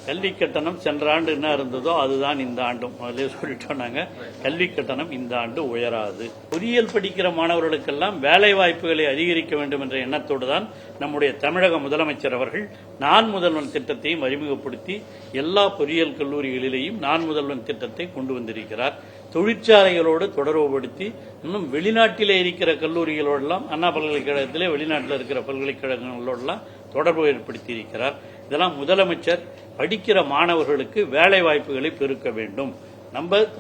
கல்வி கட்டணம் சென்ற ஆண்டு என்ன இருந்ததோ அதுதான் இந்த ஆண்டும் அதிலே சொல்லிட்டோம். நாங்கள் கல்வி கட்டணம் இந்த ஆண்டு உயராது. பொறியியல் படிக்கிற மாணவர்களுக்கெல்லாம் வேலை வாய்ப்புகளை அதிகரிக்க வேண்டும் என்ற எண்ணத்தோடு தான் நம்முடைய தமிழக முதலமைச்சர் அவர்கள் நான் முதல்வன் திட்டத்தையும் அறிமுகப்படுத்தி எல்லா பொறியியல் கல்லூரிகளிலேயும் நான் முதல்வன் திட்டத்தை கொண்டு வந்திருக்கிறார். தொழிற்சாலைகளோடு தொடர்புபடுத்தி இன்னும் வெளிநாட்டிலே இருக்கிற கல்லூரிகளோடெல்லாம் அண்ணா பல்கலைக்கழகத்திலே வெளிநாட்டில் இருக்கிற பல்கலைக்கழகங்களோடெல்லாம் தொடர்பு ஏற்படுத்தி இருக்கிறார். இதெல்லாம் முதலமைச்சர் படிக்கிற மாணவர்களுக்கு வேலை வாய்ப்புகளை பெருக்க வேண்டும்.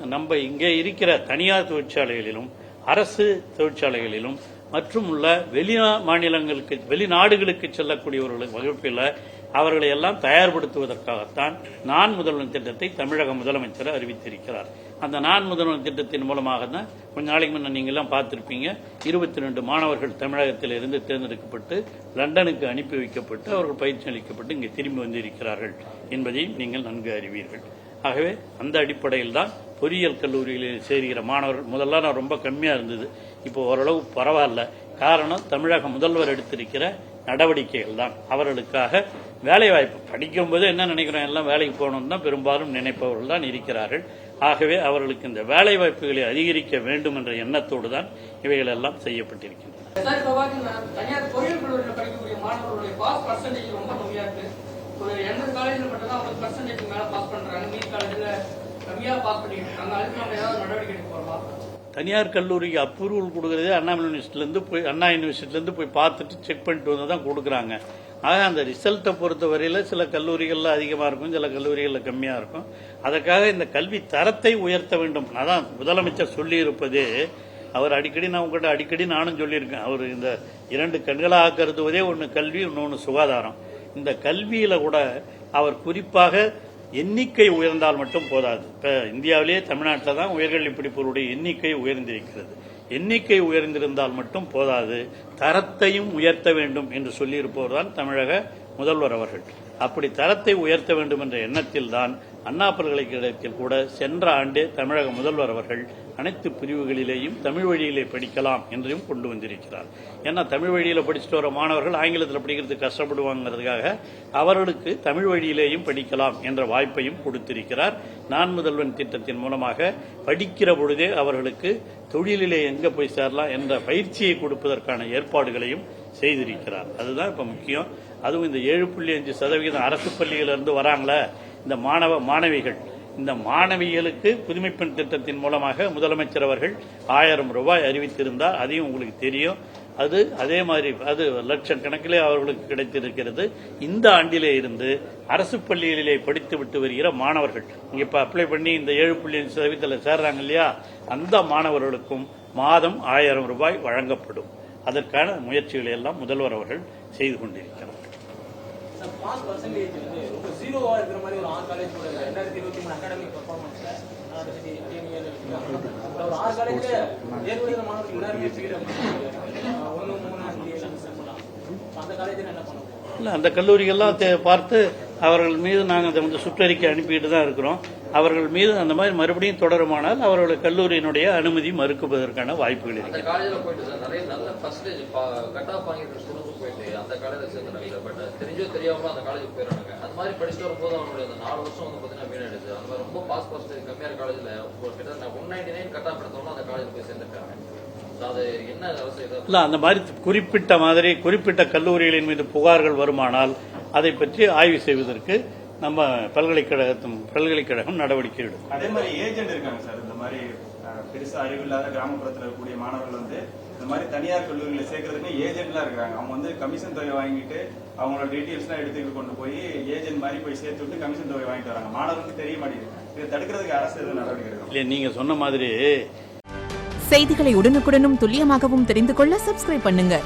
நம்ம இங்கே இருக்கிற தனியார் தொழிற்சாலைகளிலும் அரசு தொழிற்சாலைகளிலும் மற்றும் உள்ள வெளிநாடுகளுக்கு செல்லக்கூடியவர்களுக்கு வகுப்பில் அவர்களை எல்லாம் தயார்படுத்துவதற்காகத்தான் நான் முதல்வன் திட்டத்தை தமிழக முதலமைச்சர் அறிவித்திருக்கிறார். அந்த நான் முதல்வன் திட்டத்தின் மூலமாக தான் கொஞ்ச நாளைக்கு முன்ன நீங்க எல்லாம் பார்த்திருப்பீங்க, 22 மாணவர்கள் தமிழகத்தில் இருந்து தேர்ந்தெடுக்கப்பட்டு லண்டனுக்கு அனுப்பி வைக்கப்பட்டு அவர்கள் பயிற்சி அளிக்கப்பட்டு இங்கே திரும்பி வந்திருக்கிறார்கள் என்பதையும் நீங்கள் நன்கு அறிவீர்கள். ஆகவே அந்த அடிப்படையில் தான் பொறியியல் கல்லூரிகளில் சேர்கிற மாணவர்கள் முதல்ல நான் ரொம்ப கம்மியாக இருந்தது, இப்போ ஓரளவு பரவாயில்ல. காரணம் தமிழக முதல்வர் எடுத்திருக்கிற நடவடிக்கைகள் தான். அவர்களுக்காக வேலைவாய்ப்பு படிக்கும்போது என்ன நினைக்கிறோம், எல்லாம் வேலைக்கு போகணும் தான் பெரும்பாலும் நினைப்பவர்கள் தான் இருக்கிறார்கள். ஆகவே அவர்களுக்கு இந்த வேலை வாய்ப்புகளை அதிகரிக்க வேண்டும் என்ற எண்ணத்தோடு தான் இவைகள் எல்லாம் செய்யப்பட்டிருக்கின்றன. தனியார் பொறியியல் கல்லூரியில் படிக்கக்கூடிய மாணவர்களுடைய பாஸ் பர்சன்டேஜ் ரொம்ப கம்மியா இருக்கு. ஒரு 80 காலேஜில் மட்டும் தான் 50% மேல பாஸ் பண்றாங்க, மீதி காலேஜில் கம்மியா பாஸ் பண்ணிட்டு இருக்காங்க. அதுக்கு நம்ம ஏதாவது நடவடிக்கை எடுக்க போறோம். தனியார் கல்லூரிக்கு அப்ரூவல் கொடுக்கறதே அண்ணா யூனிவர்சிட்டிலேருந்து போய் பார்த்துட்டு செக் பண்ணிட்டு வந்து தான் கொடுக்குறாங்க. ஆக அந்த ரிசல்ட்டை பொறுத்த வரையில் சில கல்லூரிகளில் அதிகமாக இருக்கும், சில கல்லூரிகளில் கம்மியாக இருக்கும். அதற்காக இந்த கல்வி தரத்தை உயர்த்த வேண்டும். அதான் முதலமைச்சர் சொல்லியிருப்பதே. அவர் அடிக்கடி நானும் சொல்லியிருக்கேன். அவர் இந்த 2 கண்களாக கருதுவதே ஒன்று கல்வி, இன்னொன்று சுகாதாரம். இந்த கல்வியில கூட அவர் குறிப்பாக எண்ணிக்கை உயர்ந்தால் மட்டும் போதாது. இப்ப இந்தியாவிலேயே தமிழ்நாட்டில் தான் உயர்கல்வி படிப்பவருடைய எண்ணிக்கை உயர்ந்திருக்கிறது. எண்ணிக்கை உயர்ந்திருந்தால் மட்டும் போதாது, தரத்தையும் உயர்த்த வேண்டும் என்று சொல்லியிருப்பவர் தான் தமிழக முதல்வர் அவர்கள். அப்படி தரத்தை உயர்த்த வேண்டும் என்ற எண்ணத்தில் தான் அண்ணா பல்கலைக்கழகத்தில் கூட சென்ற ஆண்டே தமிழக முதல்வர் அவர்கள் அனைத்து பிரிவுகளிலேயும் தமிழ் வழியிலே படிக்கலாம் என்றும் கொண்டு வந்திருக்கிறார். ஏன்னா தமிழ் வழியில் படிச்சுட்டு வர மாணவர்கள் ஆங்கிலத்தில் படிக்கிறதுக்கு கஷ்டப்படுவாங்கிறதுக்காக அவர்களுக்கு தமிழ் வழியிலேயும் படிக்கலாம் என்ற வாய்ப்பையும் கொடுத்திருக்கிறார். நான் முதல்வன் திட்டத்தின் மூலமாக படிக்கிற பொழுதே அவர்களுக்கு தொழிலிலே எங்க போய் சேரலாம் என்ற பயிற்சியை கொடுப்பதற்கான ஏற்பாடுகளையும் செய்திருக்கிறார். அதுதான் இப்ப முக்கியம். அதுவும் இந்த 7.5% அரசு பள்ளியிலிருந்து வராங்களே இந்த மாணவிகள், இந்த மாணவிகளுக்கு புதுமைப்பெண் திட்டத்தின் மூலமாக முதலமைச்சர் அவர்கள் 1000 ரூபாய் அறிவித்திருந்தார். அதையும் உங்களுக்கு தெரியும். அதே மாதிரி அது லட்சக்கணக்கிலே அவர்களுக்கு கிடைத்திருக்கிறது. இந்த ஆண்டிலே இருந்து அரசு பள்ளிகளிலே படித்து விட்டு வருகிற மாணவர்கள் இங்க இப்ப அப்ளை பண்ணி இந்த 7.5% சேர்றாங்க இல்லையா, அந்த மாணவர்களுக்கும் மாதம் 1000 ரூபாய் வழங்கப்படும். அதற்கான முயற்சிகளை எல்லாம் முதல்வர் அவர்கள் செய்து கொண்டிருக்கிறார். பாஸ் பர்சன்டேஜ் வந்து ரொம்ப ஜீரோவா இருக்கிற மாதிரி ஒரு 6 காலேஜ் கூட 2023 அகாடமிக் பெர்ஃபார்மன்ஸ்ல ஒரு 6 காலேஜ்ல ஏற்கனவே மாணவர்கள் எல்லாருமே ஃபீல் 1 3 5 7 அந்த காலேஜ்ல என்ன பண்ணுவோம்? இல்லை, அந்த கல்லூரிகள்லாம் பார்த்து அவர்கள் மீது நாங்கள் அதை சுற்றறிக்கை அனுப்பிட்டு தான் இருக்கிறோம். அவர்கள் மீது அந்த மாதிரி மறுபடியும் தொடருமானால் அவர்களுடைய கல்லூரியினுடைய அனுமதி மறுக்குவதற்கான வாய்ப்புகள் இருக்கு. அந்த மாதிரி குறிப்பிட்ட கல்லூரிகளின் மீது புகார்கள் வருமானால் அதை பற்றி ஆய்வு செய்வதற்கு நம்ம பல்கலைக்கழகம் நடவடிக்கை எடுக்கும். அதே மாதிரி ஏஜென்ட் இருக்காங்க சார். இந்த மாதிரி பெருசா அறிவில்லாத கிராமப்புறத்தில் இருக்கக்கூடிய மாணவர்கள் வந்து இந்த மாதிரி தனியார் கல்லூரிகளை சேர்க்கறதுக்கு ஏஜென்ட்லாம் இருக்காங்க. அவங்க வந்து கமிஷன் தொகை வாங்கிட்டு அவங்களோட டீட்டெயில்ஸ் எல்லாம் எடுத்துட்டு கொண்டு போய் ஏஜென்ட் மாதிரி போய் சேர்த்து விட்டு கமிஷன் தொகை வாங்கிட்டு வராங்க. மாணவர்களுக்கு தெரிய மாட்டேங்குது. இதை தடுக்கிறதுக்கு அரசு எதுவும் நடவடிக்கை எடுக்கும்? இல்ல, நீங்க சொன்ன மாதிரி செய்திகளை உடனுக்குடனும் துல்லியமாகவும் தெரிந்து கொள்ள சப்ஸ்கிரைப் பண்ணுங்க.